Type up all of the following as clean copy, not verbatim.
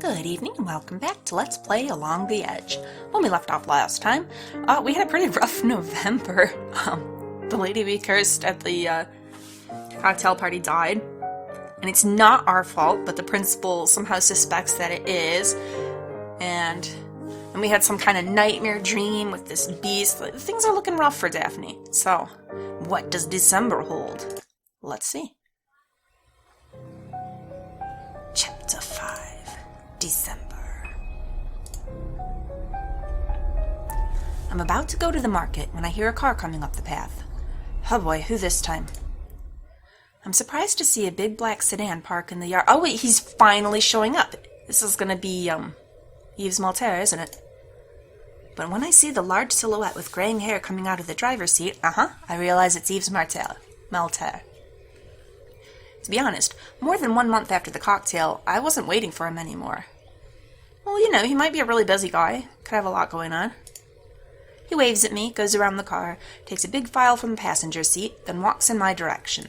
Good evening and welcome back to Let's Play Along the Edge. When we left off last time, we had a pretty rough November. The lady we cursed at the cocktail party died. And it's not our fault, but the principal somehow suspects that it is. And we had some kind of nightmare dream with this beast. Things are looking rough for Daphne. So, what does December hold? Let's see. Chapter 5. December. I'm about to go to the market when I hear a car coming up the path. Oh boy, who this time? I'm surprised to see a big black sedan park in the yard. Oh wait, he's finally showing up. This is gonna be, Yves Malterre, isn't it? But when I see the large silhouette with graying hair coming out of the driver's seat, I realize it's Yves Malterre. To be honest, more than 1 month after the cocktail, I wasn't waiting for him anymore. Well, you know, he might be a really busy guy. Could have a lot going on. He waves at me, goes around the car, takes a big file from the passenger seat, then walks in my direction.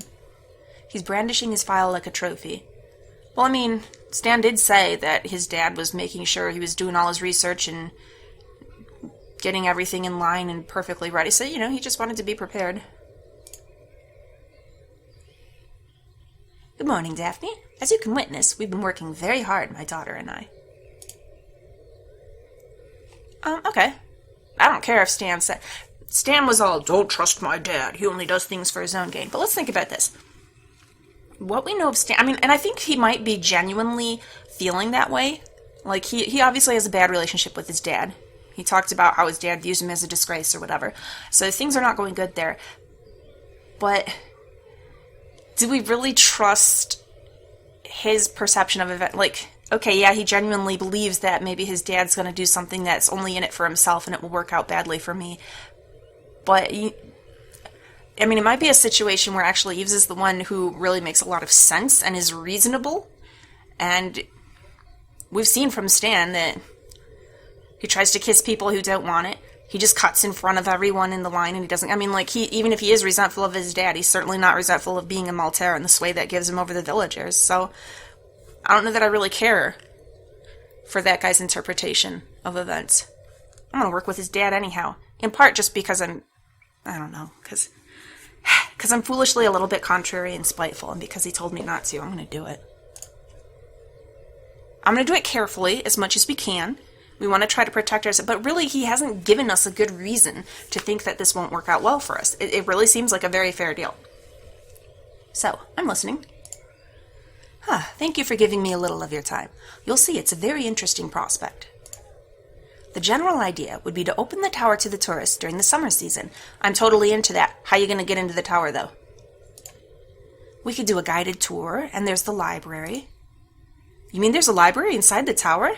He's brandishing his file like a trophy. Well, I mean, Stan did say that his dad was making sure he was doing all his research and getting everything in line and perfectly ready. So, you know, he just wanted to be prepared. Good morning, Daphne. As you can witness, we've been working very hard, my daughter and I. Okay. I don't care if Stan said... Stan was all, don't trust my dad. He only does things for his own gain. But let's think about this. What we know of Stan... I mean, and I think he might be genuinely feeling that way. Like, he obviously has a bad relationship with his dad. He talked about how his dad views him as a disgrace or whatever. So things are not going good there. But... do we really trust his perception of event? Like, okay, yeah, he genuinely believes that maybe his dad's going to do something that's only in it for himself and it will work out badly for me. But, I mean, it might be a situation where actually Yves is the one who really makes a lot of sense and is reasonable. And we've seen from Stan that he tries to kiss people who don't want it. He just cuts in front of everyone in the line, and he doesn't... I mean, like, even if he is resentful of his dad, he's certainly not resentful of being a Malterre in the sway that gives him over the villagers. So, I don't know that I really care for that guy's interpretation of events. I'm gonna work with his dad anyhow. In part just because I don't know, because I'm foolishly a little bit contrary and spiteful, and because he told me not to, I'm gonna do it. I'm gonna do it carefully, as much as we can. We want to try to protect ourselves, but really he hasn't given us a good reason to think that this won't work out well for us. It really seems like a very fair deal. So, I'm listening. Thank you for giving me a little of your time. You'll see it's a very interesting prospect. The general idea would be to open the tower to the tourists during the summer season. I'm totally into that. How are you going to get into the tower, though? We could do a guided tour, and there's the library. You mean there's a library inside the tower?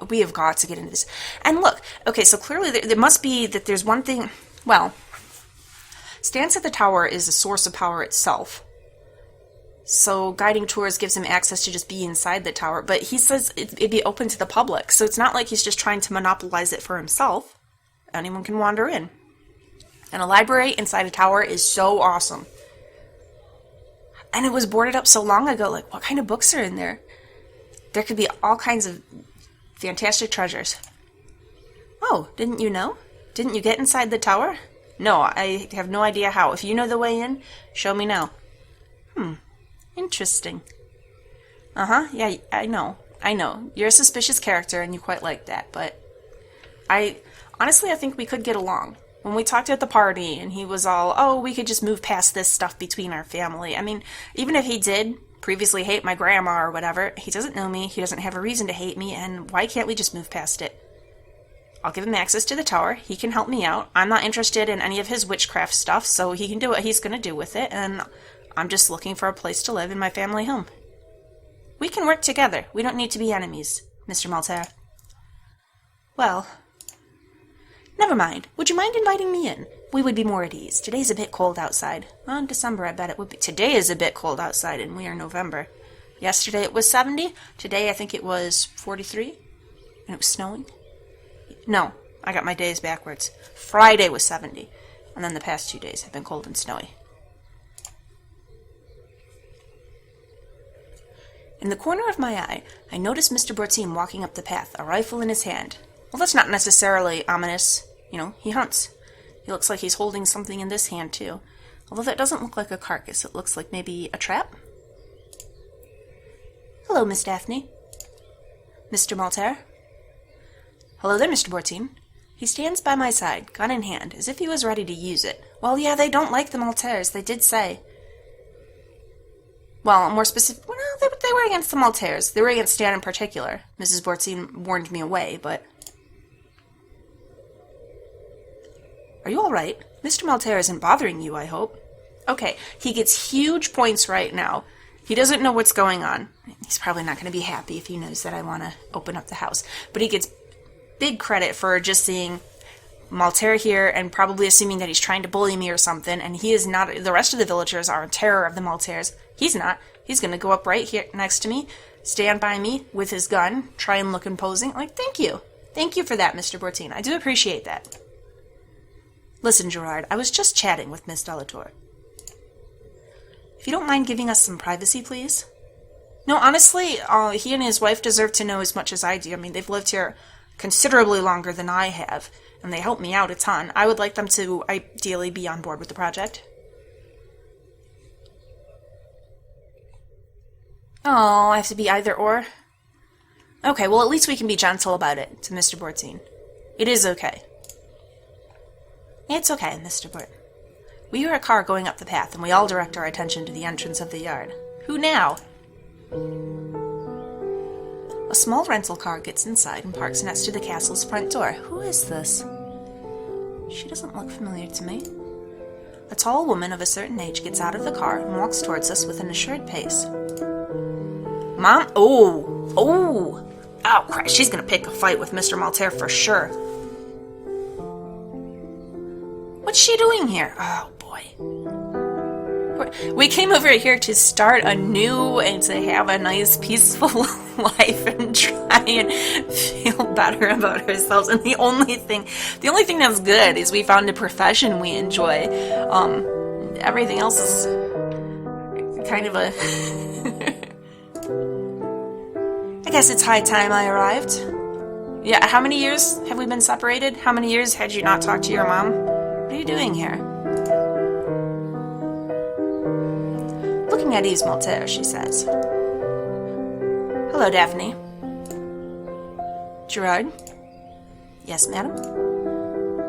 We have got to get into this. And look, okay, so clearly there must be that there's one thing... Well, Stan said the tower is a source of power itself. So guiding tours gives him access to just be inside the tower. But he says it'd be open to the public. So it's not like he's just trying to monopolize it for himself. Anyone can wander in. And a library inside a tower is so awesome. And it was boarded up so long ago. Like, what kind of books are in there? There could be all kinds of... fantastic treasures. Oh, didn't you know? Didn't you get inside the tower? No, I have no idea how. If you know the way in, show me now. Interesting. Yeah, I know. You're a suspicious character and you quite like that, but honestly, I think we could get along. When we talked at the party and he was all, oh, we could just move past this stuff between our family. I mean, even if he did previously hate my grandma or whatever, he doesn't know me, he doesn't have a reason to hate me, and why can't we just move past it? I'll give him access to the tower, he can help me out, I'm not interested in any of his witchcraft stuff, so he can do what he's gonna do with it, and I'm just looking for a place to live in my family home. We can work together, we don't need to be enemies, Mr. Malterre. Well, never mind, would you mind inviting me in? We would be more at ease. Today's a bit cold outside. Well, in December, I bet it would be. Today is a bit cold outside, and we are November. Yesterday it was 70. Today I think it was 43. And it was snowing. No, I got my days backwards. Friday was 70. And then the past 2 days have been cold and snowy. In the corner of my eye, I noticed Mr. Bortine walking up the path, a rifle in his hand. Well, that's not necessarily ominous. You know, he hunts. He looks like he's holding something in this hand, too. Although that doesn't look like a carcass. It looks like maybe a trap. Hello, Miss Daphne. Mr. Malterre? Hello there, Mr. Bortine. He stands by my side, gun in hand, as if he was ready to use it. Well, yeah, they don't like the Malterres, they did say. Well, more specific, well, they were against the Malterres. They were against Stan in particular. Mrs. Bortine warned me away, but... Are you all right? Mr. Malterre isn't bothering you, I hope. Okay, he gets huge points right now. He doesn't know what's going on. He's probably not going to be happy if he knows that I want to open up the house. But he gets big credit for just seeing Malterre here and probably assuming that he's trying to bully me or something. And he is not. The rest of the villagers are in terror of the Malterres. He's not. He's going to go up right here next to me, stand by me with his gun, try and look imposing. Like, thank you. Thank you for that, Mr. Bortine. I do appreciate that. Listen, Gerard, I was just chatting with Miss Delatour. If you don't mind giving us some privacy, please. No, honestly, he and his wife deserve to know as much as I do. I mean, they've lived here considerably longer than I have, and they help me out a ton. I would like them to ideally be on board with the project. Oh, I have to be either or? Okay, well, at least we can be gentle about it, to Mr. Bortine. It is okay. It's okay, Mr. Bort. We hear a car going up the path, and we all direct our attention to the entrance of the yard. Who now? A small rental car gets inside and parks next to the castle's front door. Who is this? She doesn't look familiar to me. A tall woman of a certain age gets out of the car and walks towards us with an assured pace. Mom? Oh, crap, she's gonna pick a fight with Mr. Malterre for sure. What's she doing here? Oh, boy. We came over here to start anew and to have a nice, peaceful life and try and feel better about ourselves. And the only thing that's good is we found a profession we enjoy. Everything else is kind of a... I guess it's high time I arrived. Yeah, how many years have we been separated? How many years had you not talked to your mom? What are you doing here? Looking at Yves Malterre, she says. Hello, Daphne. Gerard? Yes, madam?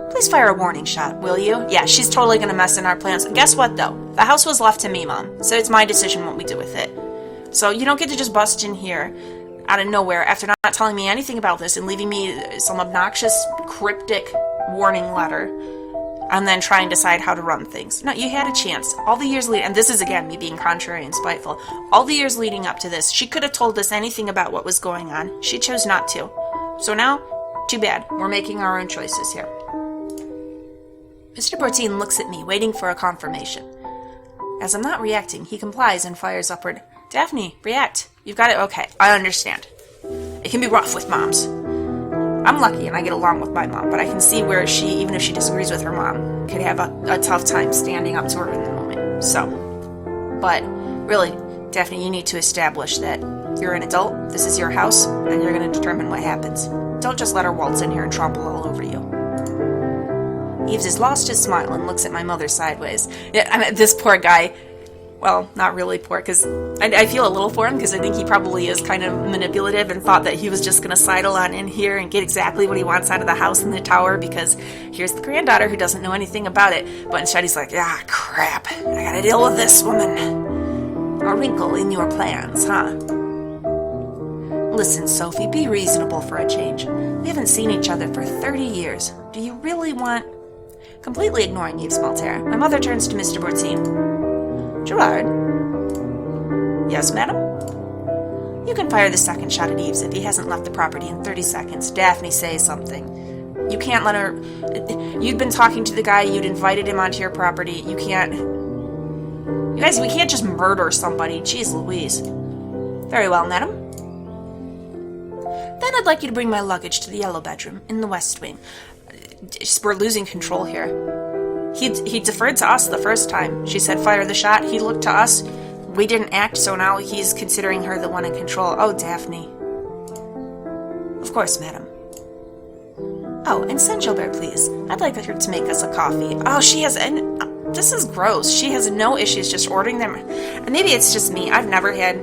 Please fire a warning shot, will you? Yeah, she's totally gonna mess in our plans. Guess what, though? The house was left to me, Mom, so it's my decision what we do with it. So you don't get to just bust in here out of nowhere after not telling me anything about this and leaving me some obnoxious, cryptic warning letter and then try and decide how to run things. No, you had a chance. All the years leading, and this is again me being contrary and spiteful, all the years leading up to this, she could have told us anything about what was going on. She chose not to. So now, too bad. We're making our own choices here. Mr. Bortine looks at me, waiting for a confirmation. As I'm not reacting, he complies and fires upward. Daphne, react. You've got it. Okay, I understand. It can be rough with moms. I'm lucky and I get along with my mom, but I can see where she, even if she disagrees with her mom, could have a tough time standing up to her in the moment. So, but really, Daphne, you need to establish that you're an adult, this is your house, and you're going to determine what happens. Don't just let her waltz in here and trample all over you. Yves has lost his smile and looks at my mother sideways. Yeah, I mean, this poor guy, well, not really poor, because I feel a little for him, because I think he probably is kind of manipulative and thought that he was just going to sidle on in here and get exactly what he wants out of the house in the tower, because here's the granddaughter who doesn't know anything about it. But instead he's like, ah, crap, I gotta deal with this woman. A wrinkle in your plans, huh? Listen, Sophie, be reasonable for a change. We haven't seen each other for 30 years. Do you really want... Completely ignoring Yves Malterre, my mother turns to Mr. Bortine. Gerard? Yes, madam? You can fire the second shot at Yves if he hasn't left the property in 30 seconds. Daphne, say something. You can't let her... You'd been talking to the guy, you'd invited him onto your property. You can't... You guys, we can't just murder somebody. Jeez Louise. Very well, madam. Then I'd like you to bring my luggage to the yellow bedroom in the west wing. We're losing control here. He deferred to us the first time. She said fire the shot. He looked to us. we didn't act, so now he's considering her the one in control. Oh, Daphne. Of course, madam. Oh, and Saint Gilbert, please. I'd like her to make us a coffee. Oh, she has... this is gross. She has no issues just ordering them. And maybe it's just me. I've never had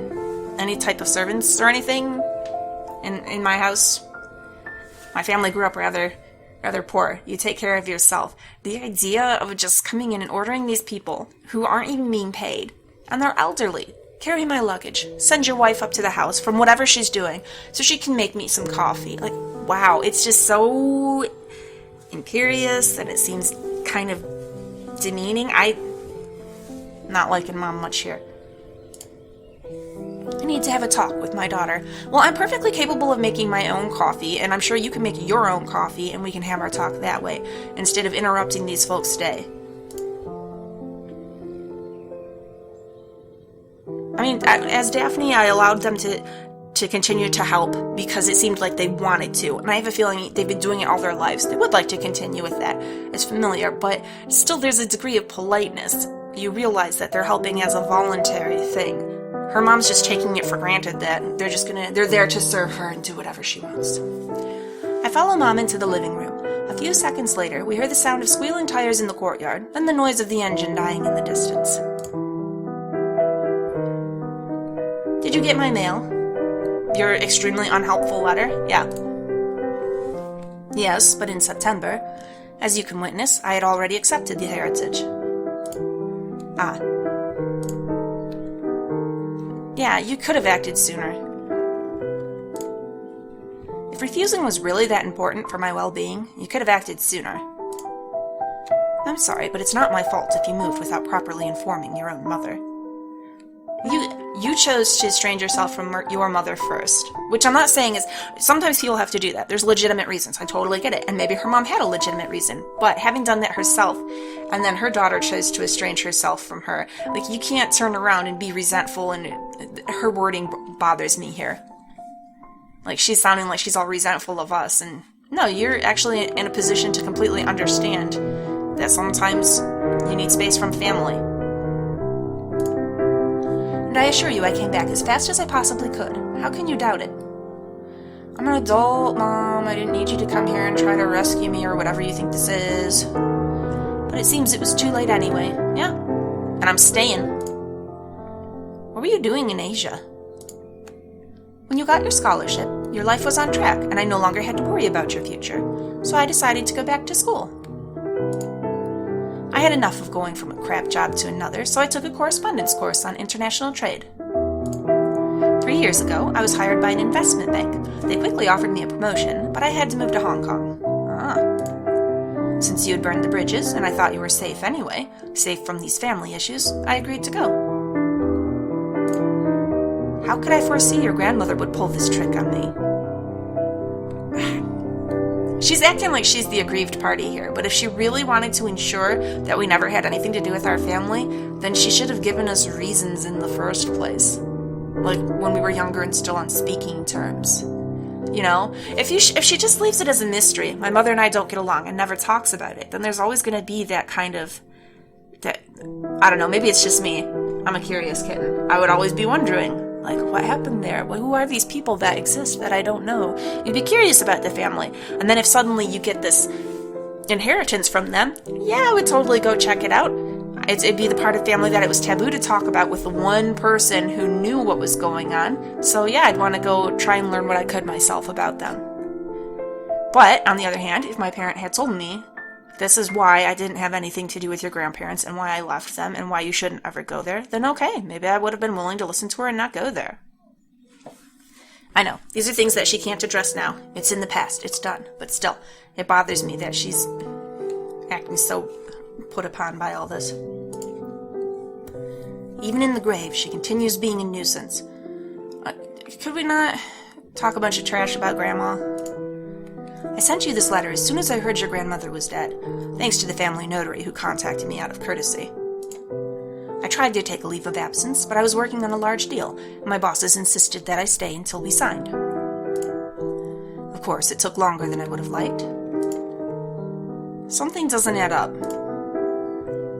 any type of servants or anything in my house. My family grew up rather poor. You take care of yourself. The idea of just coming in and ordering these people who aren't even being paid, and they're elderly. Carry my luggage. Send your wife up to the house from whatever she's doing so she can make me some coffee. Like, wow, it's just so imperious that it seems kind of demeaning. I'm not liking Mom much here. I need to have a talk with my daughter. Well, I'm perfectly capable of making my own coffee, and I'm sure you can make your own coffee, and we can have our talk that way, instead of interrupting these folks' day. I mean, as Daphne, I allowed them to continue to help because it seemed like they wanted to, and I have a feeling they've been doing it all their lives. They would like to continue with that. It's familiar, but still there's a degree of politeness. You realize that they're helping as a voluntary thing. Her mom's just taking it for granted that they're there to serve her and do whatever she wants. I follow Mom into the living room. A few seconds later, we hear the sound of squealing tires in the courtyard, and the noise of the engine dying in the distance. Did you get my mail? Your extremely unhelpful letter? Yeah. Yes, but in September, as you can witness, I had already accepted the heritage. Ah. Yeah, you could have acted sooner. If refusing was really that important for my well-being, you could have acted sooner. I'm sorry, but it's not my fault if you moved without properly informing your own mother. You chose to estrange yourself from your mother first, which I'm not saying is... Sometimes people have to do that. There's legitimate reasons. I totally get it. And maybe her mom had a legitimate reason. But having done that herself, and then her daughter chose to estrange herself from her, like, you can't turn around and be resentful, and her wording bothers me here. Like, she's sounding like she's all resentful of us, and no, you're actually in a position to completely understand that sometimes you need space from family. And I assure you I came back as fast as I possibly could. How can you doubt it? I'm an adult, Mom. I didn't need you to come here and try to rescue me or whatever you think this is. But it seems it was too late anyway. Yeah. And I'm staying. What were you doing in Asia? When you got your scholarship, your life was on track, and I no longer had to worry about your future. So I decided to go back to school. I had enough of going from a crap job to another, so I took a correspondence course on international trade. 3 years ago, I was hired by an investment bank. They quickly offered me a promotion, but I had to move to Hong Kong. Ah. Since you had burned the bridges, and I thought you were safe anyway, safe from these family issues, I agreed to go. How could I foresee your grandmother would pull this trick on me? She's acting like she's the aggrieved party here, but if she really wanted to ensure that we never had anything to do with our family, then she should have given us reasons in the first place. Like, when we were younger and still on speaking terms. You know? If she just leaves it as a mystery, my mother and I don't get along and never talks about it, then there's always going to be that kind of... I don't know, maybe it's just me. I'm a curious kitten. I would always be wondering... Like, what happened there? Who are these people that exist that I don't know? You'd be curious about the family. And then if suddenly you get this inheritance from them, yeah, I would totally go check it out. It'd be the part of family that it was taboo to talk about with the one person who knew what was going on. So yeah, I'd want to go try and learn what I could myself about them. But, on the other hand, if my parent had told me, this is why I didn't have anything to do with your grandparents and why I left them and why you shouldn't ever go there, then okay, maybe I would have been willing to listen to her and not go there. I know, these are things that she can't address now. It's in the past, it's done. But still, it bothers me that she's acting so put upon by all this. Even in the grave, she continues being a nuisance. Could we not talk a bunch of trash about Grandma? I sent you this letter as soon as I heard your grandmother was dead, thanks to the family notary who contacted me out of courtesy. I tried to take a leave of absence, but I was working on a large deal, and my bosses insisted that I stay until we signed. Of course, it took longer than I would have liked. Something doesn't add up.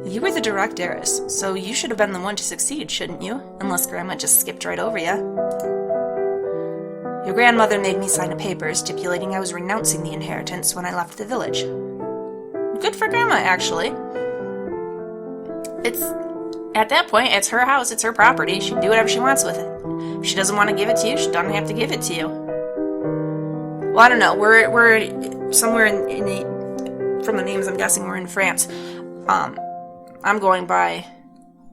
You were the direct heiress, so you should have been the one to succeed, shouldn't you? Unless Grandma just skipped right over you. Your grandmother made me sign a paper stipulating I was renouncing the inheritance when I left the village. Good for Grandma, actually. At that point, it's her house, it's her property. She can do whatever she wants with it. If she doesn't want to give it to you, she doesn't have to give it to you. Well, I don't know. We're somewhere in the, from the names I'm guessing we're in France. I'm going by,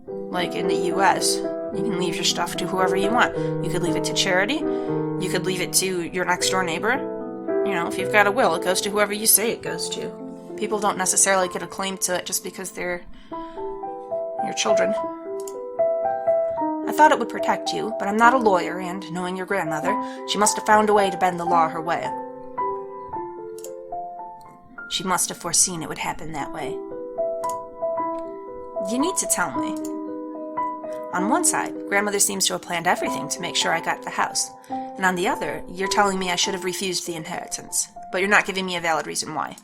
like, in the U.S. You can leave your stuff to whoever you want. You could leave it to charity. You could leave it to your next door neighbor. You know, if you've got a will, it goes to whoever you say it goes to. People don't necessarily get a claim to it just because they're your children. I thought it would protect you, but I'm not a lawyer, and knowing your grandmother, she must have found a way to bend the law her way. She must have foreseen it would happen that way. You need to tell me. On one side, Grandmother seems to have planned everything to make sure I got the house, and on the other, you're telling me I should have refused the inheritance, but you're not giving me a valid reason why.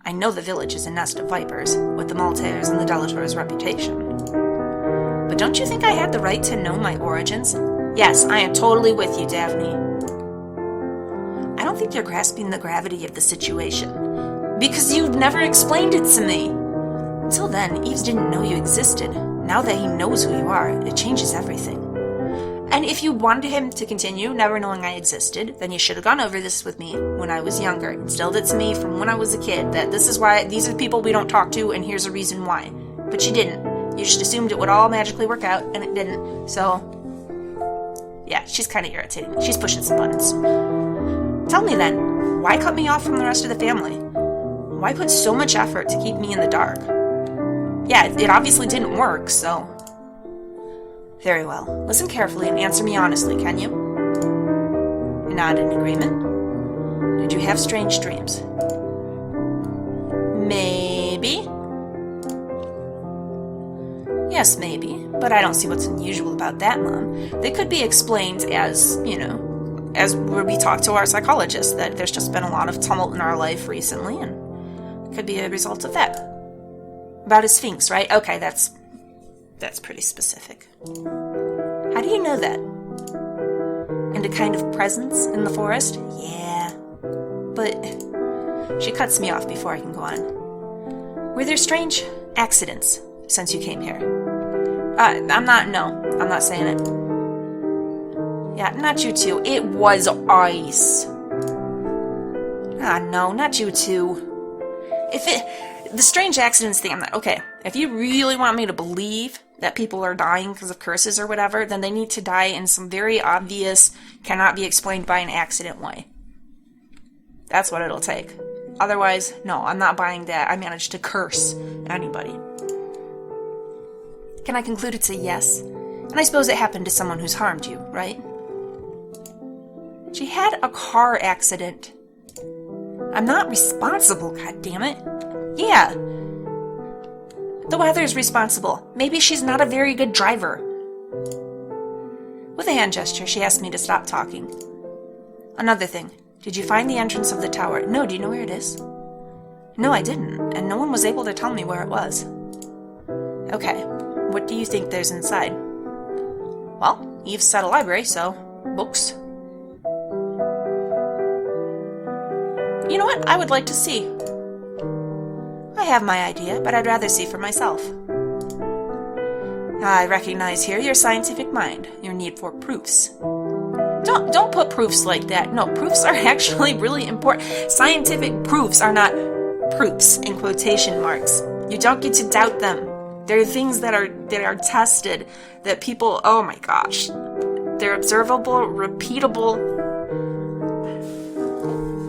I know the village is a nest of vipers, with the Malterres and the Delators' reputation. But don't you think I had the right to know my origins? Yes, I am totally with you, Daphne. I don't think you're grasping the gravity of the situation, because you've never explained it to me. Until then, Yves didn't know you existed. Now that he knows who you are, it changes everything. And if you wanted him to continue never knowing I existed, then you should have gone over this with me when I was younger. Instilled it to me from when I was a kid, that this is why, these are people we don't talk to, and here's a reason why. But you didn't. You just assumed it would all magically work out, and it didn't. So, yeah, she's kind of irritating. She's pushing some buttons. Tell me then, why cut me off from the rest of the family? Why put so much effort to keep me in the dark? Yeah, it obviously didn't work, so... Very well. Listen carefully and answer me honestly, can you? You're not in agreement? Did you have strange dreams? Maybe. Yes, maybe. But I don't see what's unusual about that, Mom. They could be explained as, you know, as where we talk to our psychologist, that there's just been a lot of tumult in our life recently, and it could be a result of that. About a sphinx, right? Okay, that's pretty specific. How do you know that? And a kind of presence in the forest? Yeah. But she cuts me off before I can go on. Were there strange accidents since you came here? I'm not saying it. Yeah, not you two. It was ice. No, not you two. The strange accidents thing, I'm not, okay, if you really want me to believe that people are dying because of curses or whatever, then they need to die in some very obvious, cannot be explained by an accident way. That's what it'll take. Otherwise, no, I'm not buying that I managed to curse anybody. Can I conclude it's a yes? And I suppose it happened to someone who's harmed you, right? She had a car accident. I'm not responsible, goddammit. Yeah. The weather's responsible. Maybe she's not a very good driver. With a hand gesture, she asked me to stop talking. Another thing. Did you find the entrance of the tower? No, do you know where it is? No, I didn't, and no one was able to tell me where it was. Okay, what do you think there's inside? Well, Yves said a library, so books. You know what? I would like to see. I have my idea, but I'd rather see for myself. I recognize here your scientific mind, your need for proofs. Don't put proofs like that. No, proofs are actually really important. Scientific proofs are not proofs in quotation marks. You don't get to doubt them. They're things that are tested, that people, oh my gosh, they're observable, repeatable.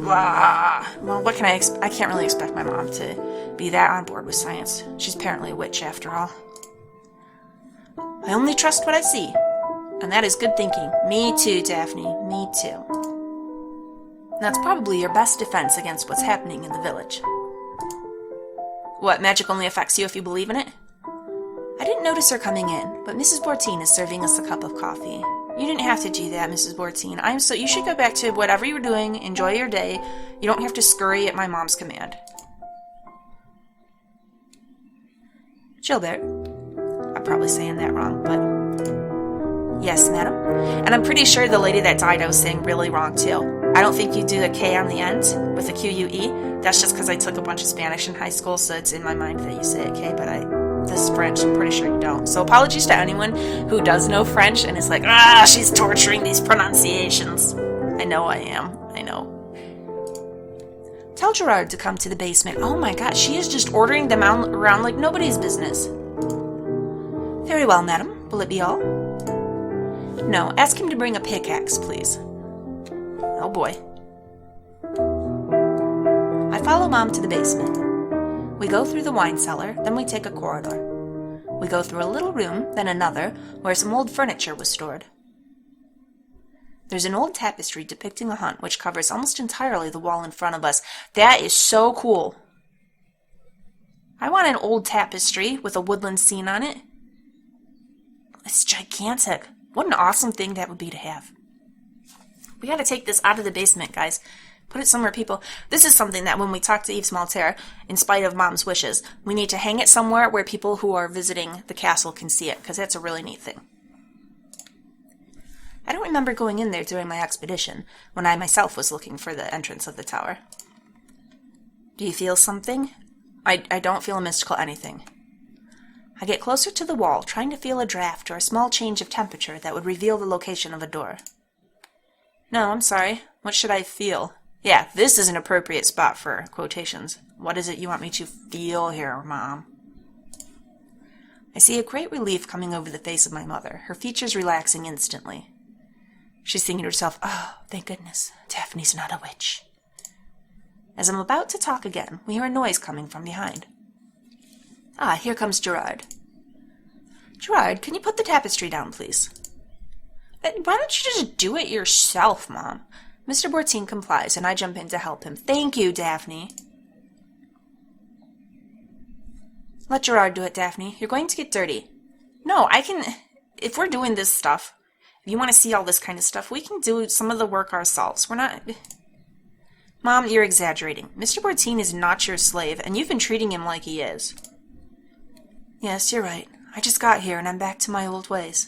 Well, what can I can't really expect my mom to be that on board with science. She's apparently a witch after all. I only trust what I see, and that is good thinking. Me too, Daphne, me too. That's probably your best defense against what's happening in the village. What, magic only affects you if you believe in it? I didn't notice her coming in, but Mrs. Bortine is serving us a cup of coffee. You didn't have to do that, Mrs. Bortine. You should go back to whatever you were doing, enjoy your day. You don't have to scurry at my mom's command. Gilbert. I'm probably saying that wrong, but... Yes, madam. And I'm pretty sure the lady that died I was saying really wrong, too. I don't think you do a K on the end with a Q-U-E. That's just because I took a bunch of Spanish in high school, so it's in my mind that you say a K, but this is French, I'm pretty sure you don't. So apologies to anyone who does know French and is like, she's torturing these pronunciations. I know I am. I know. Tell Gerard to come to the basement. Oh my god, she is just ordering them around like nobody's business. Very well, madam. Will it be all? No, ask him to bring a pickaxe, please. Oh boy. I follow Mom to the basement. We go through the wine cellar, then we take a corridor. We go through a little room, then another, where some old furniture was stored. There's an old tapestry depicting a hunt which covers almost entirely the wall in front of us. That is so cool. I want an old tapestry with a woodland scene on it. It's gigantic. What an awesome thing that would be to have. We gotta take this out of the basement, guys. Put it somewhere people... This is something that when we talk to Yves Malterre, in spite of Mom's wishes, we need to hang it somewhere where people who are visiting the castle can see it, because that's a really neat thing. I don't remember going in there during my expedition, when I myself was looking for the entrance of the tower. Do you feel something? I don't feel a mystical anything. I get closer to the wall, trying to feel a draft or a small change of temperature that would reveal the location of a door. No, I'm sorry. What should I feel? Yeah, this is an appropriate spot for quotations. What is it you want me to feel here, Mom? I see a great relief coming over the face of my mother, her features relaxing instantly. She's thinking to herself, oh, thank goodness, Daphne's not a witch. As I'm about to talk again, we hear a noise coming from behind. Ah, here comes Gerard. Gerard, can you put the tapestry down, please? Why don't you just do it yourself, Mom? Mr. Bortine complies, and I jump in to help him. Thank you, Daphne. Let Gerard do it, Daphne. You're going to get dirty. No, I can... If we're doing this stuff, if you want to see all this kind of stuff, we can do some of the work ourselves. We're not... Mom, you're exaggerating. Mr. Bortine is not your slave, and you've been treating him like he is. Yes, you're right. I just got here, and I'm back to my old ways.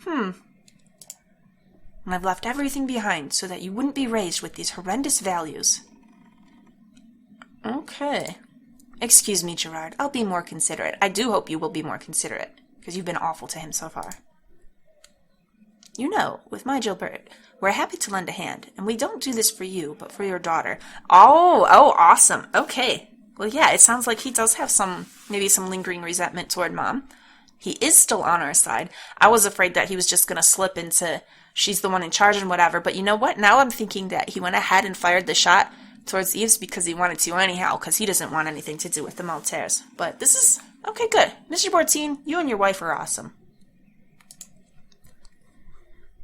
And I've left everything behind so that you wouldn't be raised with these horrendous values. Okay. Excuse me, Gerard. I'll be more considerate. I do hope you will be more considerate, because you've been awful to him so far. You know, with my Gilbert, we're happy to lend a hand, and we don't do this for you, but for your daughter. Oh, awesome. Okay. Well, yeah, it sounds like he does have maybe some lingering resentment toward Mom. He is still on our side. I was afraid that he was just going to slip into she's the one in charge and whatever, but you know what? Now I'm thinking that he went ahead and fired the shot towards Yves because he wanted to anyhow, because he doesn't want anything to do with the Malterres. But this is... Okay, good. Mr. Bortine, you and your wife are awesome.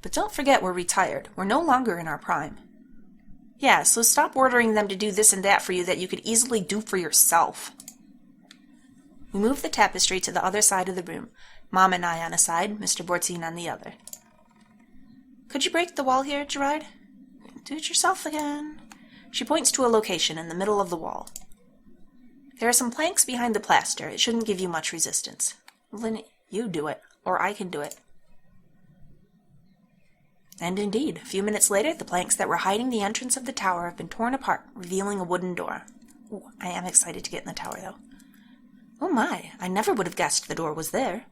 But don't forget we're retired. We're no longer in our prime. Yeah, so stop ordering them to do this and that for you that you could easily do for yourself. We move the tapestry to the other side of the room, Mom and I on a side, Mr. Bortine on the other. Could you break the wall here, Gerard? Do it yourself again. She points to a location in the middle of the wall. There are some planks behind the plaster. It shouldn't give you much resistance. Then you do it, or I can do it. And indeed, a few minutes later, the planks that were hiding the entrance of the tower have been torn apart, revealing a wooden door. Ooh, I am excited to get in the tower, though. Oh my, I never would have guessed the door was there.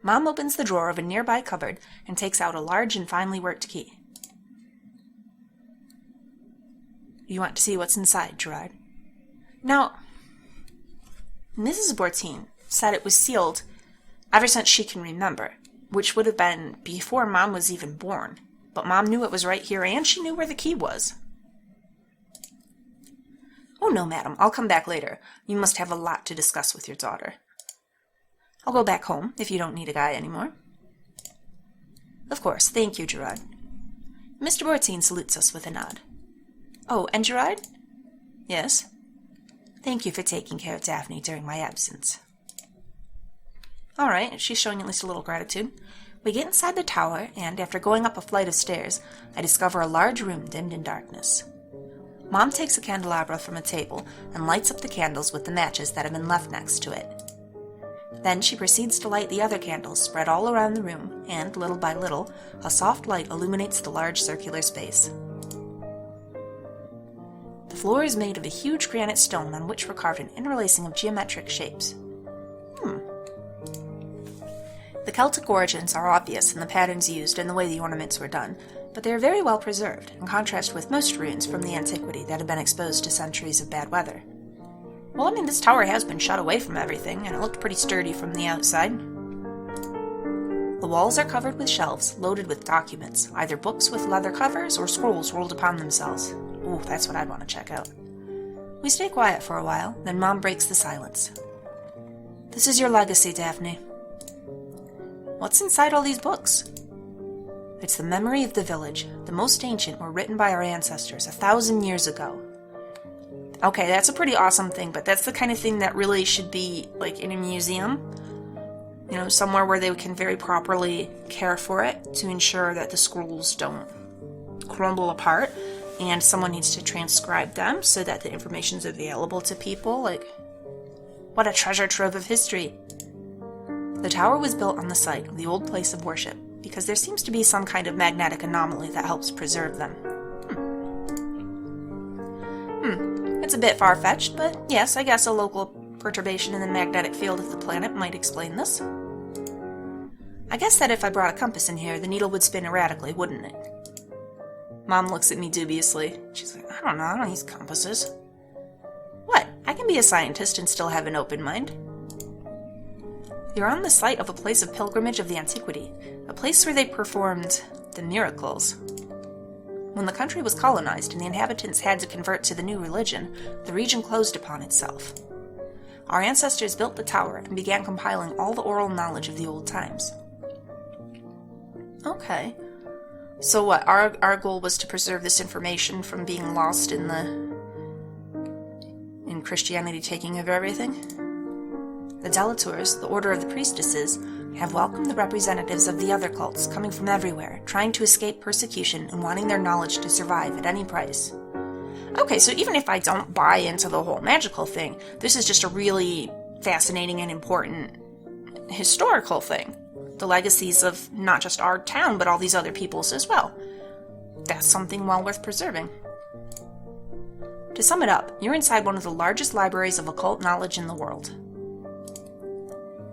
Mom opens the drawer of a nearby cupboard and takes out a large and finely worked key. You want to see what's inside, Gerard? Now, Mrs. Bortine said it was sealed ever since she can remember, which would have been before Mom was even born. But Mom knew it was right here, and she knew where the key was. Oh no, madam, I'll come back later. You must have a lot to discuss with your daughter. I'll go back home, if you don't need a guy anymore. Of course, thank you, Gerard. Mr. Bortine salutes us with a nod. Oh, and Gerard? Yes? Thank you for taking care of Daphne during my absence. All right, she's showing at least a little gratitude. We get inside the tower, and after going up a flight of stairs, I discover a large room dimmed in darkness. Mom takes a candelabra from a table and lights up the candles with the matches that have been left next to it. Then she proceeds to light the other candles spread all around the room, and, little by little, a soft light illuminates the large circular space. The floor is made of a huge granite stone on which were carved an interlacing of geometric shapes. The Celtic origins are obvious in the patterns used and the way the ornaments were done, but they are very well preserved, in contrast with most ruins from the antiquity that have been exposed to centuries of bad weather. Well, this tower has been shut away from everything, and it looked pretty sturdy from the outside. The walls are covered with shelves loaded with documents, either books with leather covers or scrolls rolled upon themselves. Ooh, that's what I'd want to check out. We stay quiet for a while, then Mom breaks the silence. "This is your legacy, Daphne." "What's inside all these books?" "It's the memory of the village. The most ancient were written by our ancestors 1,000 years ago." Okay, that's a pretty awesome thing, but that's the kind of thing that really should be, like, in a museum. Somewhere where they can very properly care for it to ensure that the scrolls don't crumble apart, and someone needs to transcribe them so that the information's available to people. Like, what a treasure trove of history. The tower was built on the site of the old place of worship, because there seems to be some kind of magnetic anomaly that helps preserve them. It's a bit far-fetched, but yes, I guess a local perturbation in the magnetic field of the planet might explain this. I guess that if I brought a compass in here, the needle would spin erratically, wouldn't it? Mom looks at me dubiously. She's like, I don't use compasses. What? I can be a scientist and still have an open mind. You're on the site of a place of pilgrimage of the antiquity, a place where they performed the miracles. When the country was colonized and the inhabitants had to convert to the new religion, the region closed upon itself. Our ancestors built the tower and began compiling all the oral knowledge of the old times. Okay. So what, our goal was to preserve this information from being lost in Christianity taking over everything? The Delators, the Order of the Priestesses, have welcomed the representatives of the other cults coming from everywhere, trying to escape persecution and wanting their knowledge to survive at any price. Okay, so even if I don't buy into the whole magical thing, this is just a really fascinating and important historical thing. The legacies of not just our town, but all these other peoples as well. That's something well worth preserving. To sum it up, you're inside one of the largest libraries of occult knowledge in the world.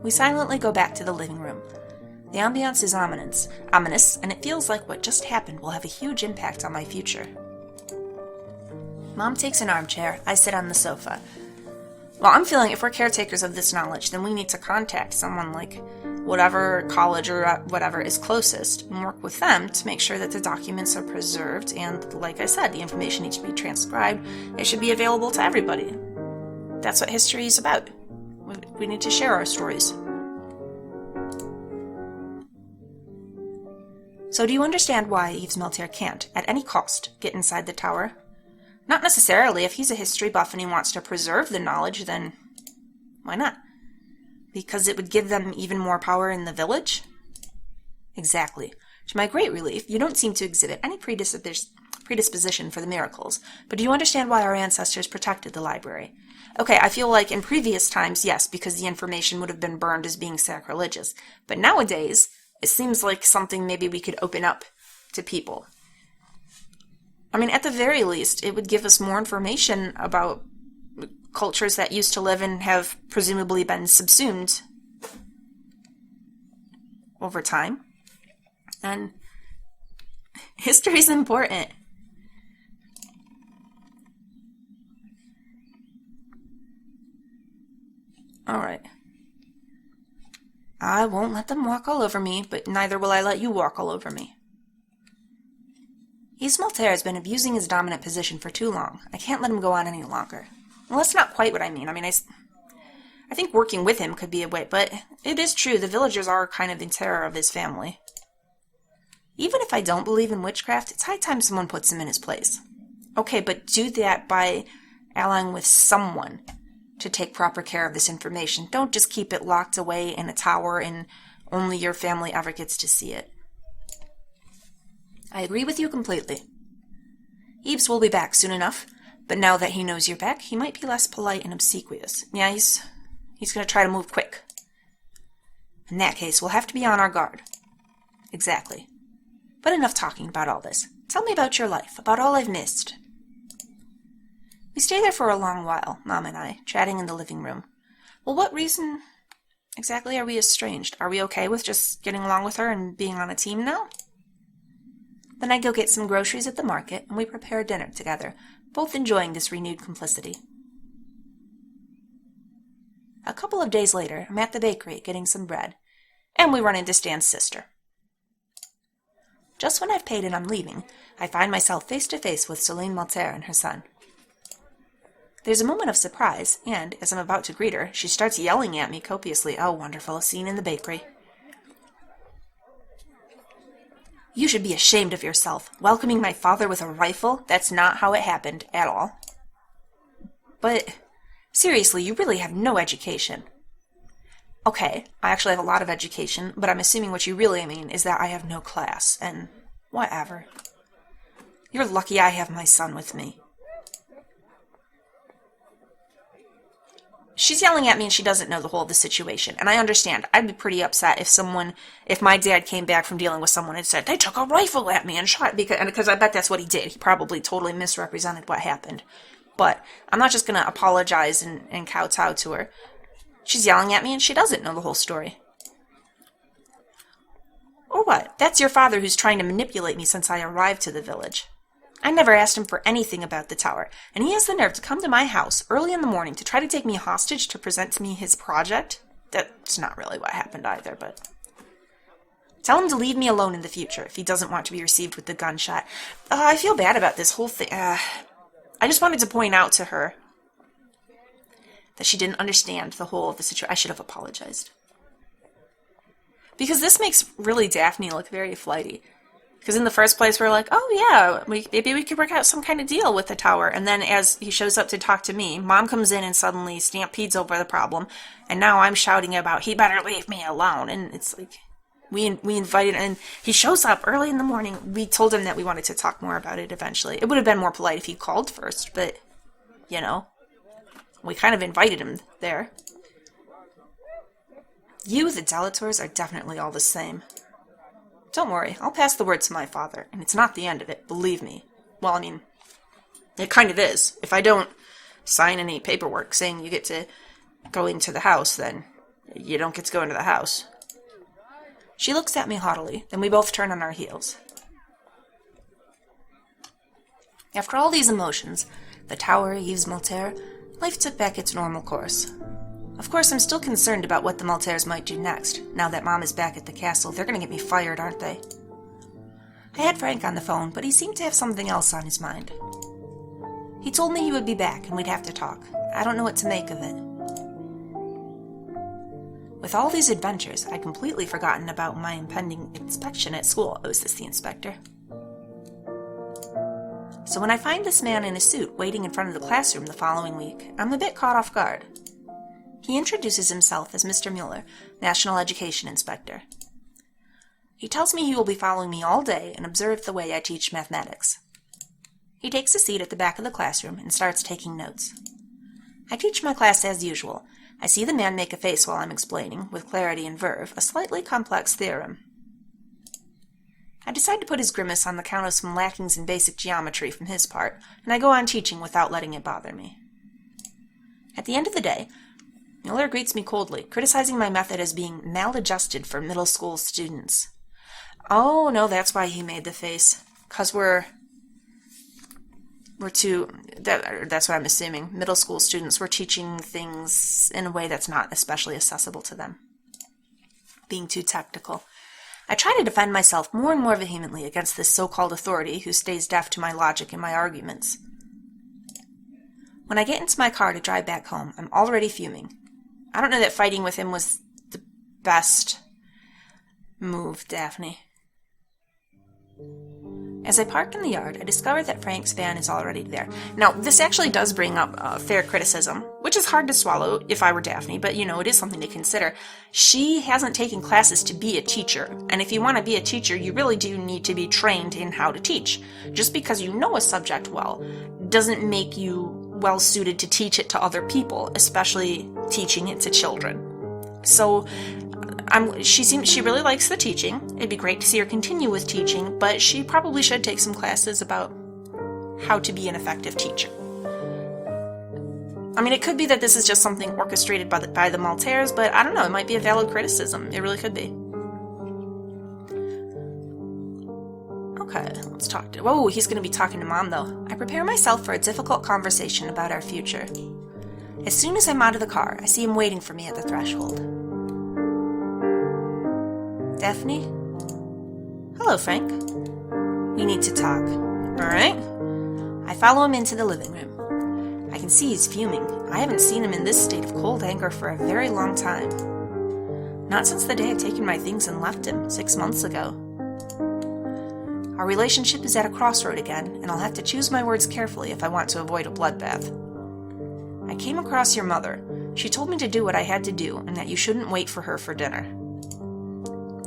We silently go back to the living room. The ambiance is ominous, and it feels like what just happened will have a huge impact on my future. Mom takes an armchair, I sit on the sofa. Well, I'm feeling if we're caretakers of this knowledge, then we need to contact someone like whatever college or whatever is closest and work with them to make sure that the documents are preserved, and like I said, the information needs to be transcribed. It should be available to everybody. That's what history is about. We need to share our stories. So do you understand why Yves Malterre can't, at any cost, get inside the tower? Not necessarily. If he's a history buff and he wants to preserve the knowledge, then why not? Because it would give them even more power in the village? Exactly. To my great relief, you don't seem to exhibit any predisposition for the miracles, but do you understand why our ancestors protected the library? Okay, I feel like in previous times, yes, because the information would have been burned as being sacrilegious, but nowadays, it seems like something maybe we could open up to people. At the very least, it would give us more information about cultures that used to live and have presumably been subsumed over time. And history is important. Alright. I won't let them walk all over me, but neither will I let you walk all over me. Yves Malterre has been abusing his dominant position for too long. I can't let him go on any longer. Well, that's not quite what I mean. I think working with him could be a way, but it is true, the villagers are kind of in terror of his family. Even if I don't believe in witchcraft, it's high time someone puts him in his place. Okay, but do that by allying with someone to take proper care of this information. Don't just keep it locked away in a tower and only your family ever gets to see it. I agree with you completely. Yves will be back soon enough, but now that he knows you're back, he might be less polite and obsequious. Yeah, he's going to try to move quick. In that case, we'll have to be on our guard. Exactly. But enough talking about all this. Tell me about your life, about all I've missed. We stay there for a long while, Mom and I, chatting in the living room. Well, what reason exactly are we estranged? Are we okay with just getting along with her and being on a team now? Then I go get some groceries at the market, and we prepare dinner together, both enjoying this renewed complicity. A couple of days later, I'm at the bakery getting some bread, and we run into Stan's sister. Just when I've paid and I'm leaving, I find myself face to face with Yves Malterre and her son. There's a moment of surprise, and, as I'm about to greet her, she starts yelling at me copiously. Oh, wonderful, a scene in the bakery. You should be ashamed of yourself. Welcoming my father with a rifle? That's not how it happened at all. But, seriously, you really have no education. Okay, I actually have a lot of education, but I'm assuming what you really mean is that I have no class, and whatever. You're lucky I have my son with me. She's yelling at me and she doesn't know the whole of the situation, and I understand. I'd be pretty upset if my dad came back from dealing with someone and said, they took a rifle at me and shot, because I bet that's what he did. He probably totally misrepresented what happened. But I'm not just going to apologize and kowtow to her. She's yelling at me and she doesn't know the whole story. Or what? That's your father who's trying to manipulate me since I arrived to the village. I never asked him for anything about the tower, and he has the nerve to come to my house early in the morning to try to take me hostage to present to me his project. That's not really what happened either, but... Tell him to leave me alone in the future if he doesn't want to be received with the gunshot. I feel bad about this whole thing. I just wanted to point out to her that she didn't understand the whole of the situation. I should have apologized. Because this makes really Daphne look very flighty. Because in the first place, we're like, oh yeah, maybe we could work out some kind of deal with the tower. And then as he shows up to talk to me, Mom comes in and suddenly stampedes over the problem. And now I'm shouting about, he better leave me alone. And it's like, we invited, and he shows up early in the morning. We told him that we wanted to talk more about it eventually. It would have been more polite if he called first, but, you know, we kind of invited him there. You, the Delators, are definitely all the same. Don't worry, I'll pass the word to my father, and it's not the end of it, believe me. Well, I mean, it kind of is. If I don't sign any paperwork saying you get to go into the house, then you don't get to go into the house. She looks at me haughtily, then we both turn on our heels. After all these emotions, the tower, Yves Malterre, life took back its normal course. Of course, I'm still concerned about what the Malterres might do next. Now that Mom is back at the castle, they're going to get me fired, aren't they? I had Frank on the phone, but he seemed to have something else on his mind. He told me he would be back and we'd have to talk. I don't know what to make of it. With all these adventures, I'd completely forgotten about my impending inspection at school. Oh, is this the inspector? So when I find this man in a suit waiting in front of the classroom the following week, I'm a bit caught off guard. He introduces himself as Mr. Mueller, National Education Inspector. He tells me he will be following me all day and observe the way I teach mathematics. He takes a seat at the back of the classroom and starts taking notes. I teach my class as usual. I see the man make a face while I'm explaining, with clarity and verve, a slightly complex theorem. I decide to put his grimace on the count of some lackings in basic geometry from his part, and I go on teaching without letting it bother me. At the end of the day, Mueller greets me coldly, criticizing my method as being maladjusted for middle school students. Oh, no, that's why he made the face. 'Cause we're that's what I'm assuming. Middle school students, we're teaching things in a way that's not especially accessible to them. Being too technical. I try to defend myself more and more vehemently against this so-called authority who stays deaf to my logic and my arguments. When I get into my car to drive back home, I'm already fuming. I don't know that fighting with him was the best move, Daphne. As I park in the yard, I discover that Frank's van is already there. Now, this actually does bring up fair criticism, which is hard to swallow if I were Daphne, but, you know, it is something to consider. She hasn't taken classes to be a teacher, and if you want to be a teacher, you really do need to be trained in how to teach. Just because you know a subject well doesn't make you well-suited to teach it to other people, especially teaching it to children. So, She really likes the teaching. It'd be great to see her continue with teaching, but she probably should take some classes about how to be an effective teacher. I mean, it could be that this is just something orchestrated by the Malterres, but I don't know. It might be a valid criticism. It really could be. Okay, let's talk to... Whoa, he's going to be talking to Mom, though. I prepare myself for a difficult conversation about our future. As soon as I'm out of the car, I see him waiting for me at the threshold. Daphne? Hello, Frank. We need to talk. All right? I follow him into the living room. I can see he's fuming. I haven't seen him in this state of cold anger for a very long time. Not since the day I've taken my things and left him, 6 months ago. Our relationship is at a crossroad again, and I'll have to choose my words carefully if I want to avoid a bloodbath. I came across your mother. She told me to do what I had to do, and that you shouldn't wait for her for dinner.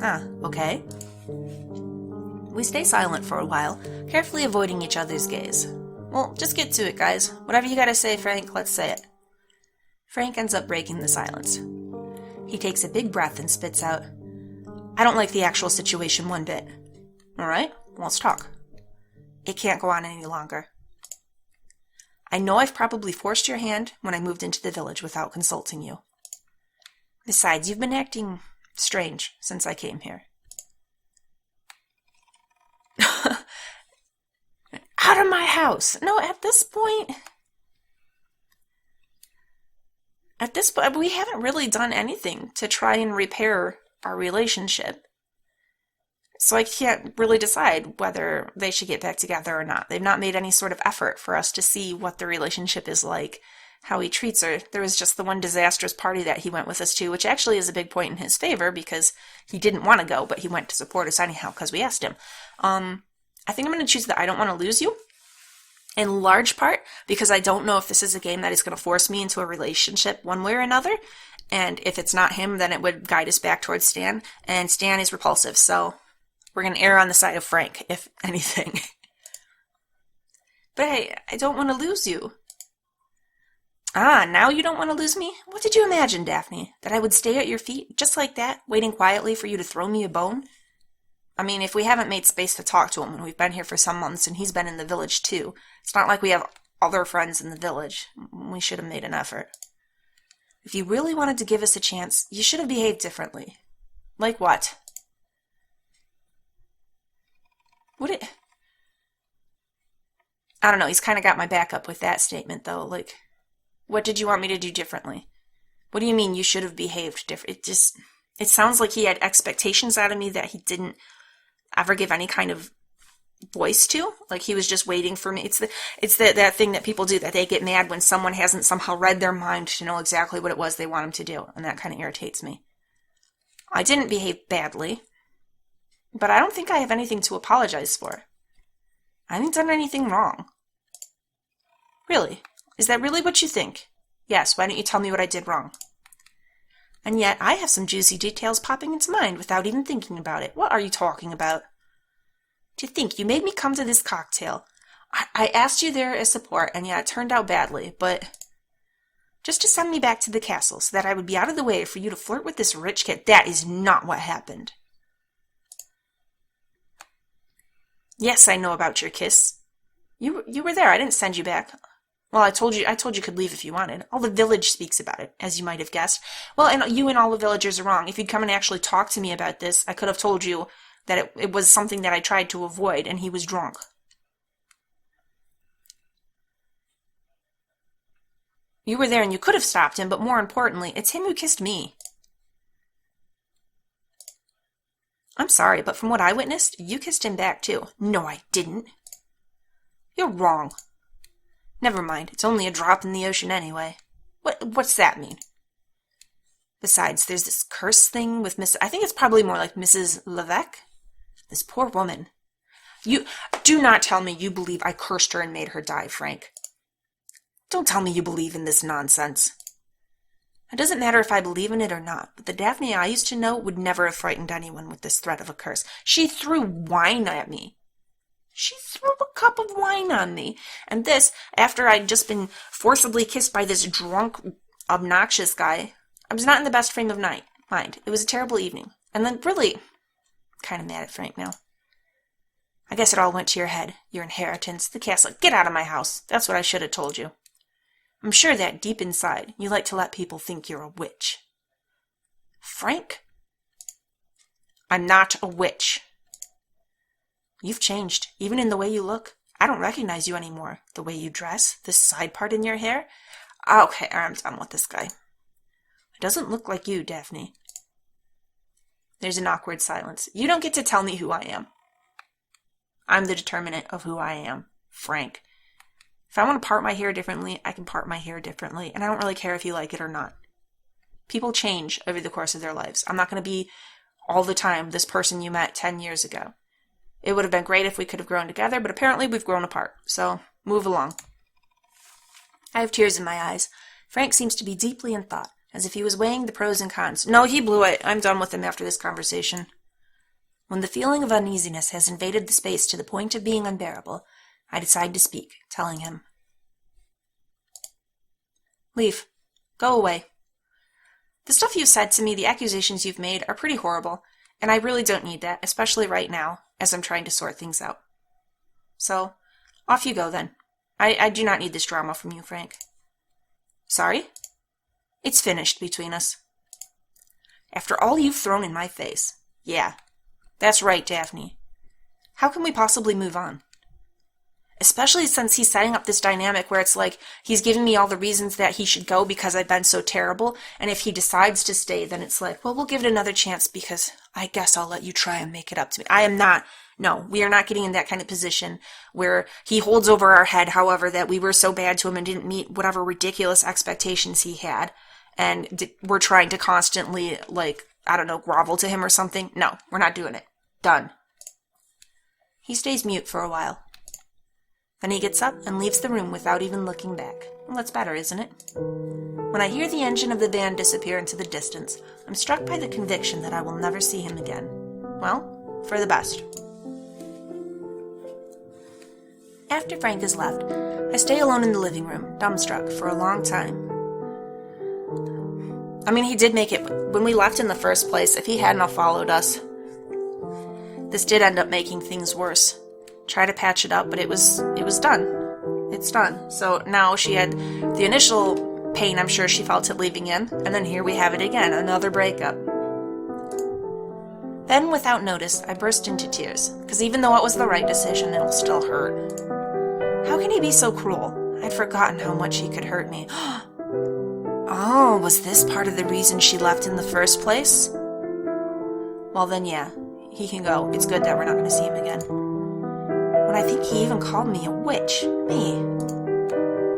Ah, okay. We stay silent for a while, carefully avoiding each other's gaze. Well, just get to it, guys. Whatever you gotta say, Frank, let's say it. Frank ends up breaking the silence. He takes a big breath and spits out, I don't like the actual situation one bit. Alright, let's talk. It can't go on any longer. I know I've probably forced your hand when I moved into the village without consulting you. Besides, you've been acting strange since I came here. Out of my house. No, at this point, we haven't really done anything to try and repair our relationship. So I can't really decide whether they should get back together or not. They've not made any sort of effort for us to see what the relationship is like, how he treats her. There was just the one disastrous party that he went with us to, which actually is a big point in his favor because he didn't want to go, but he went to support us anyhow because we asked him. I think I'm going to choose that I don't want to lose you, in large part because I don't know if this is a game that is going to force me into a relationship one way or another, and if it's not him, then it would guide us back towards Stan, and Stan is repulsive, so we're going to err on the side of Frank, if anything. But hey, I don't want to lose you. Ah, now you don't want to lose me? What did you imagine, Daphne? That I would stay at your feet, just like that, waiting quietly for you to throw me a bone? I mean, if we haven't made space to talk to him, and we've been here for some months, and he's been in the village too, it's not like we have other friends in the village. We should have made an effort. If you really wanted to give us a chance, you should have behaved differently. Like what? I don't know, he's kind of got my back up with that statement, though. Like, what did you want me to do differently? What do you mean you should have behaved different? It sounds like he had expectations out of me that he didn't ever give any kind of voice to. Like he was just waiting for me. It's that thing that people do, that they get mad when someone hasn't somehow read their mind to know exactly what it was they want him to do, and that kind of irritates me. I didn't behave badly, but I don't think I have anything to apologize for. I haven't done anything wrong. Really? Is that really what you think? Yes, why don't you tell me what I did wrong? And yet, I have some juicy details popping into mind without even thinking about it. What are you talking about? To think, you made me come to this cocktail. I asked you there as support, and yeah, it turned out badly, but just to send me back to the castle so that I would be out of the way for you to flirt with this rich kid. That is not what happened. Yes, I know about your kiss. You were there. I didn't send you back. Well, I told you could leave if you wanted. All the village speaks about it, as you might have guessed. Well, and you and all the villagers are wrong. If you'd come and actually talk to me about this, I could have told you that it was something that I tried to avoid, and he was drunk. You were there and you could have stopped him, but more importantly, it's him who kissed me. I'm sorry, but from what I witnessed, you kissed him back too. No, I didn't. You're wrong. Never mind, it's only a drop in the ocean anyway. What's that mean? Besides, there's this curse thing with I think it's probably more like Mrs. Levesque. This poor woman. You do not tell me you believe I cursed her and made her die, Frank. Don't tell me you believe in this nonsense. It doesn't matter if I believe in it or not, but the Daphne I used to know would never have frightened anyone with this threat of a curse. She threw wine at me. She threw a cup of wine on me. And this, after I'd just been forcibly kissed by this drunk, obnoxious guy. I was not in the best frame of mind. Mind, it was a terrible evening. And then really kind of mad at Frank now. I guess it all went to your head. Your inheritance, the castle. Get out of my house. That's what I should have told you. I'm sure that deep inside, you like to let people think you're a witch. Frank? I'm not a witch. You've changed, even in the way you look. I don't recognize you anymore. The way you dress, this side part in your hair. Okay, I'm done with this guy. It doesn't look like you, Daphne. There's an awkward silence. You don't get to tell me who I am. I'm the determinant of who I am, Frank. If I want to part my hair differently, I can part my hair differently, and I don't really care if you like it or not. People change over the course of their lives. I'm not going to be all the time this person you met 10 years ago. It would have been great if we could have grown together, but apparently we've grown apart, so move along. I have tears in my eyes. Frank seems to be deeply in thought, as if he was weighing the pros and cons. No, he blew it. I'm done with him after this conversation. When the feeling of uneasiness has invaded the space to the point of being unbearable, I decide to speak, telling him, Leave. Go away. The stuff you've said to me, the accusations you've made, are pretty horrible, and I really don't need that, especially right now, as I'm trying to sort things out. So, off you go then. I do not need this drama from you, Frank. Sorry? It's finished between us. After all you've thrown in my face. Yeah. That's right, Daphne. How can we possibly move on? Especially since he's setting up this dynamic where it's like he's giving me all the reasons that he should go because I've been so terrible, and if he decides to stay, then it's like, well, we'll give it another chance because I guess I'll let you try and make it up to me. I am not. No, we are not getting in that kind of position where he holds over our head, however, that we were so bad to him and didn't meet whatever ridiculous expectations he had, and we're trying to constantly, grovel to him or something. No, we're not doing it. Done. He stays mute for a while. Then he gets up and leaves the room without even looking back. Well, that's better, isn't it? When I hear the engine of the van disappear into the distance, I'm struck by the conviction that I will never see him again. Well, for the best. After Frank has left, I stay alone in the living room, dumbstruck, for a long time. I mean, he did make it. When we left in the first place, if he hadn't followed us, this did end up making things worse. Try to patch it up, but it was done. It's done. So now she had the initial pain I'm sure she felt at leaving him, and then here we have it again, another breakup. Then, without notice, I burst into tears, because even though it was the right decision, it'll still hurt. How can he be so cruel? I'd forgotten how much he could hurt me. Oh, was this part of the reason she left in the first place? Well then, yeah, he can go. It's good that we're not going to see him again. When I think he even called me a witch. Me.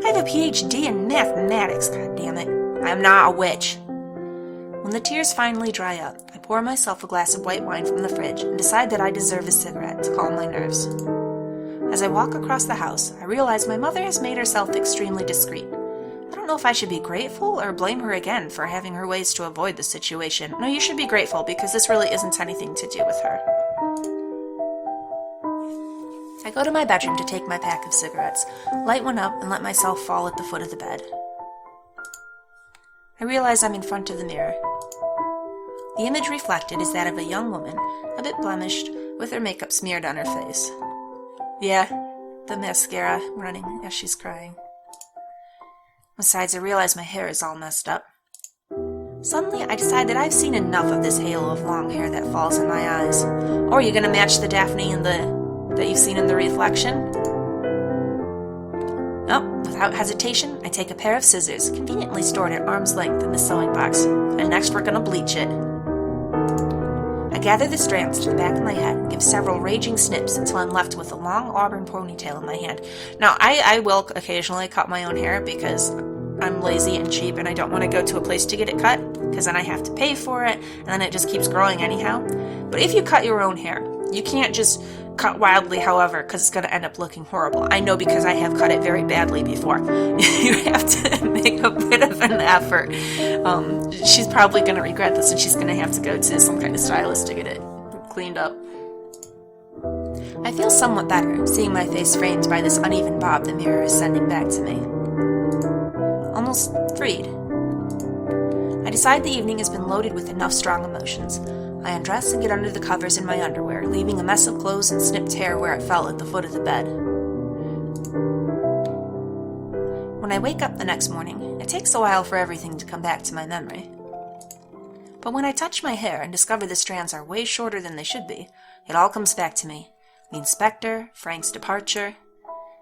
I have a PhD in mathematics, goddammit. I am not a witch. When the tears finally dry up, I pour myself a glass of white wine from the fridge and decide that I deserve a cigarette to calm my nerves. As I walk across the house, I realize my mother has made herself extremely discreet. I don't know if I should be grateful or blame her again for having her ways to avoid the situation. No, you should be grateful because this really isn't anything to do with her. I go to my bedroom to take my pack of cigarettes, light one up, and let myself fall at the foot of the bed. I realize I'm in front of the mirror. The image reflected is that of a young woman, a bit blemished, with her makeup smeared on her face. Yeah, the mascara running as she's crying. Besides, I realize my hair is all messed up. Suddenly, I decide that I've seen enough of this halo of long hair that falls in my eyes. Or are you going to match the Daphne that you've seen in the reflection? Oh, without hesitation, I take a pair of scissors, conveniently stored at arm's length in the sewing box, and next we're going to bleach it. I gather the strands to the back of my head and give several raging snips until I'm left with a long auburn ponytail in my hand. Now, I will occasionally cut my own hair because I'm lazy and cheap and I don't want to go to a place to get it cut because then I have to pay for it and then it just keeps growing anyhow. But if you cut your own hair, you can't just cut wildly, however, because it's going to end up looking horrible. I know because I have cut it very badly before. You have to make a bit of an effort. She's probably going to regret this and she's going to have to go to some kind of stylist to get it cleaned up. I feel somewhat better seeing my face framed by this uneven bob the mirror is sending back to me. Almost freed. I I decide the evening has been loaded with enough strong emotions. I undress and get under the covers in my underwear, leaving a mess of clothes and snipped hair where it fell at the foot of the bed. When I wake up the next morning, it takes a while for everything to come back to my memory. But when I touch my hair and discover the strands are way shorter than they should be, it all comes back to me. The inspector, Frank's departure.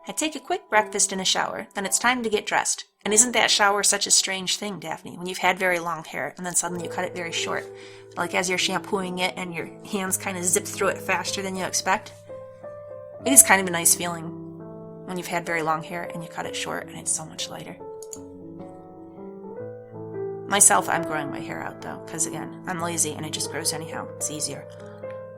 I take a quick breakfast and a shower, then it's time to get dressed. And isn't that shower such a strange thing, Daphne, when you've had very long hair and then suddenly you cut it very short? Like as you're shampooing it and your hands kind of zip through it faster than you expect? It is kind of a nice feeling when you've had very long hair and you cut it short and it's so much lighter. Myself, I'm growing my hair out though, because again, I'm lazy and it just grows anyhow. It's easier.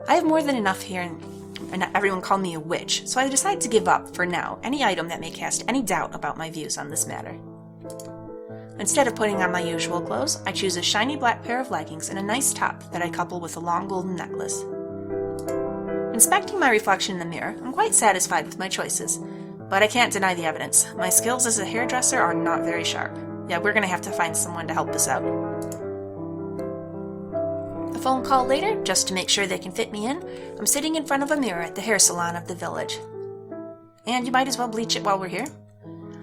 I have more than enough hair and everyone called me a witch, so I decided to give up, for now, any item that may cast any doubt about my views on this matter. Instead of putting on my usual clothes, I choose a shiny black pair of leggings and a nice top that I couple with a long golden necklace. Inspecting my reflection in the mirror, I'm quite satisfied with my choices, but I can't deny the evidence. My skills as a hairdresser are not very sharp. Yeah, we're gonna have to find someone to help us out. A phone call later, just to make sure they can fit me in, I'm sitting in front of a mirror at the hair salon of the village. And you might as well bleach it while we're here.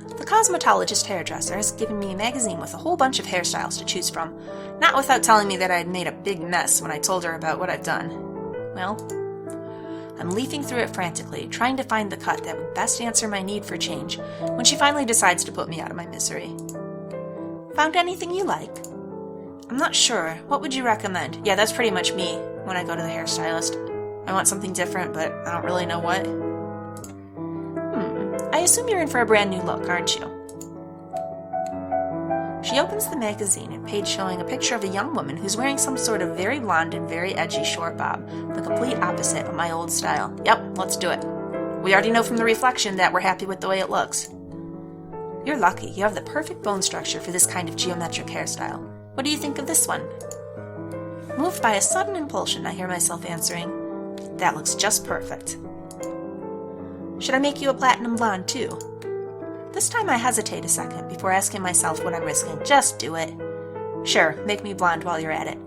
The cosmetologist hairdresser has given me a magazine with a whole bunch of hairstyles to choose from, not without telling me that I had made a big mess when I told her about what I've done. Well, I'm leafing through it frantically, trying to find the cut that would best answer my need for change, when she finally decides to put me out of my misery. Found anything you like? I'm not sure. What would you recommend? Yeah, that's pretty much me when I go to the hairstylist. I want something different, but I don't really know what. I assume you're in for a brand new look, aren't you? She opens the magazine, a page showing a picture of a young woman who's wearing some sort of very blonde and very edgy short bob, the complete opposite of my old style. Yep, let's do it. We already know from the reflection that we're happy with the way it looks. You're lucky. You have the perfect bone structure for this kind of geometric hairstyle. What do you think of this one? Moved by a sudden impulsion, I hear myself answering, "That looks just perfect." Should I make you a platinum blonde too? This time I hesitate a second before asking myself what I'm risking. Just do it. Sure, make me blonde while you're at it.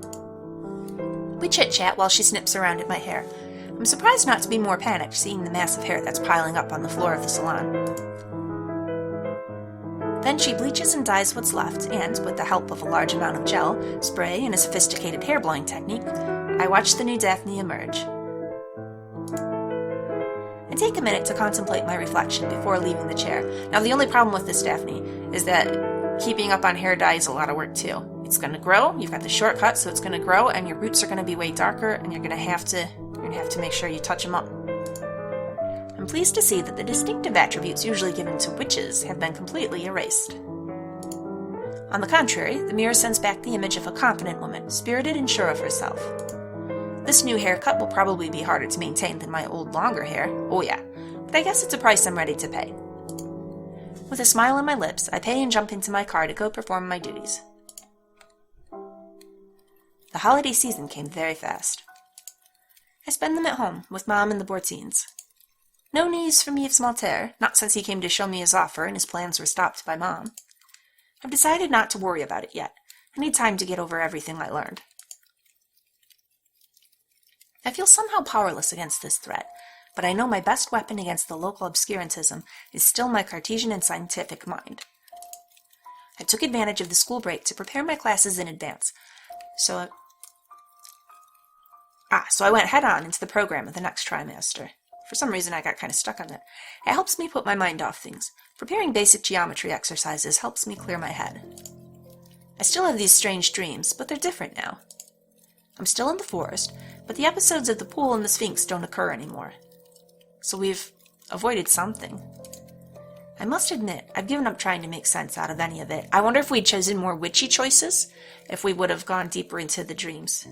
We chit-chat while she snips around at my hair. I'm surprised not to be more panicked seeing the mass of hair that's piling up on the floor of the salon. Then she bleaches and dyes what's left, and, with the help of a large amount of gel, spray, and a sophisticated hair blowing technique, I watch the new Daphne emerge. I take a minute to contemplate my reflection before leaving the chair. Now, the only problem with this, Daphne, is that keeping up on hair dye is a lot of work too. It's going to grow. You've got the shortcut, so it's going to grow, and your roots are going to be way darker, and you're going to have to make sure you touch them up. I'm pleased to see that the distinctive attributes usually given to witches have been completely erased. On the contrary, the mirror sends back the image of a confident woman, spirited and sure of herself. This new haircut will probably be harder to maintain than my old longer hair, oh yeah, but I guess it's a price I'm ready to pay. With a smile on my lips, I pay and jump into my car to go perform my duties. The holiday season came very fast. I spend them at home, with Mom and the Bortines. No news from Yves Malterre, not since he came to show me his offer and his plans were stopped by Mom. I've decided not to worry about it yet. I need time to get over everything I learned. I feel somehow powerless against this threat, but I know my best weapon against the local obscurantism is still my Cartesian and scientific mind. I took advantage of the school break to prepare my classes in advance, so I went head-on into the program of the next trimester. For some reason, I got kind of stuck on that. It helps me put my mind off things. Preparing basic geometry exercises helps me clear my head. I still have these strange dreams, but they're different now. I'm still in the forest, but the episodes of the pool and the Sphinx don't occur anymore. So we've avoided something. I must admit, I've given up trying to make sense out of any of it. I wonder if we'd chosen more witchy choices, if we would have gone deeper into the dreams.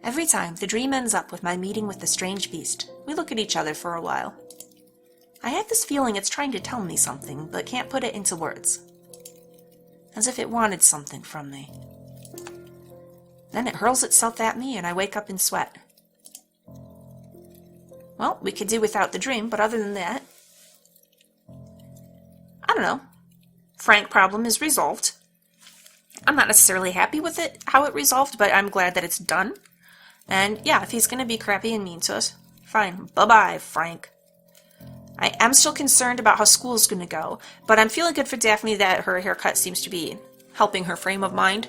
Every time, the dream ends up with my meeting with the strange beast. We look at each other for a while. I have this feeling it's trying to tell me something, but can't put it into words. As if it wanted something from me. Then it hurls itself at me, and I wake up in sweat. Well, we could do without the dream, but other than that, I don't know. Frank problem is resolved. I'm not necessarily happy with it, how it resolved, but I'm glad that it's done. And yeah, if he's going to be crappy and mean to us, fine. Bye-bye, Frank. I am still concerned about how school's going to go, but I'm feeling good for Daphne that her haircut seems to be helping her frame of mind.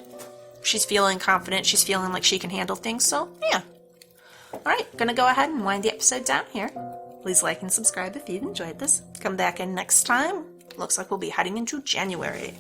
She's feeling confident. She's feeling like she can handle things, so yeah. Alright, gonna go ahead and wind the episode down here. Please like and subscribe if you've enjoyed this. Come back in next time. Looks like we'll be heading into January.